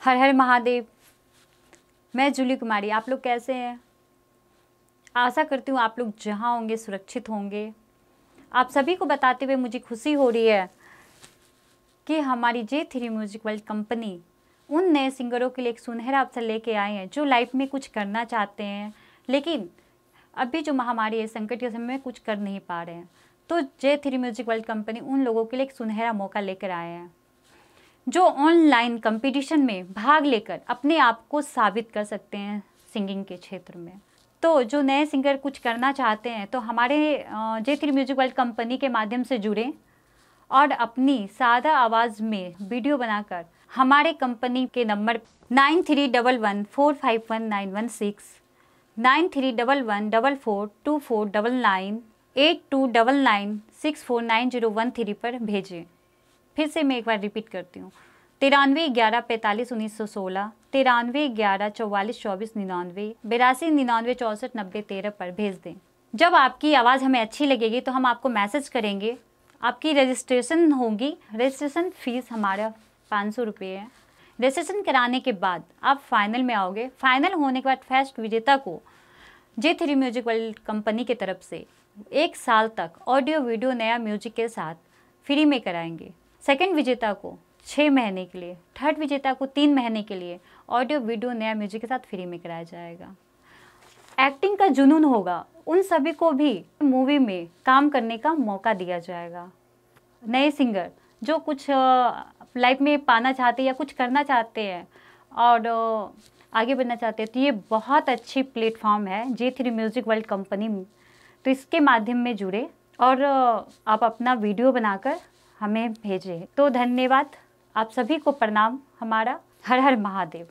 हर हर महादेव। मैं जूली कुमारी। आप लोग कैसे हैं? आशा करती हूँ आप लोग जहाँ होंगे सुरक्षित होंगे। आप सभी को बताते हुए मुझे खुशी हो रही है कि हमारी J3 म्यूजिक वर्ल्ड कंपनी उन नए सिंगरों के लिए एक सुनहरा अवसर लेके आए हैं जो लाइफ में कुछ करना चाहते हैं, लेकिन अभी जो महामारी है, संकट के समय में कुछ कर नहीं पा रहे हैं। तो J3 म्यूजिक वर्ल्ड कंपनी उन लोगों के लिए एक सुनहरा मौका लेकर आए हैं जो ऑनलाइन कंपटीशन में भाग लेकर अपने आप को साबित कर सकते हैं सिंगिंग के क्षेत्र में। तो जो नए सिंगर कुछ करना चाहते हैं तो हमारे J3 म्यूजिक वर्ल्ड कंपनी के माध्यम से जुड़ें और अपनी सादा आवाज़ में वीडियो बनाकर हमारे कंपनी के नंबर 9311451916, 9311442499, 8299649013 पर भेजें। फिर से मैं एक बार रिपीट करती हूँ, 9311451916, 9311442499, 8299649013 पर भेज दें। जब आपकी आवाज़ हमें अच्छी लगेगी तो हम आपको मैसेज करेंगे। आपकी रजिस्ट्रेशन होगी। रजिस्ट्रेशन फ़ीस हमारा 500 रुपये है। रजिस्ट्रेशन कराने के बाद आप फाइनल में आओगे। फाइनल होने के बाद फर्स्ट विजेता को J3 म्यूजिक वर्ल्ड कंपनी की तरफ से 1 साल तक ऑडियो वीडियो नया म्यूजिक के साथ फ्री में कराएंगे। सेकंड विजेता को 6 महीने के लिए, थर्ड विजेता को 3 महीने के लिए ऑडियो वीडियो नया म्यूजिक के साथ फ्री में कराया जाएगा। एक्टिंग का जुनून होगा, उन सभी को भी मूवी में काम करने का मौका दिया जाएगा। नए सिंगर जो कुछ लाइफ में पाना चाहते हैं या कुछ करना चाहते हैं और आगे बढ़ना चाहते हैं तो ये बहुत अच्छी प्लेटफॉर्म है J3 म्यूजिक वर्ल्ड कंपनी। तो इसके माध्यम में जुड़े और आप अपना वीडियो बनाकर हमें भेजें। तो धन्यवाद, आप सभी को प्रणाम। हमारा हर हर महादेव।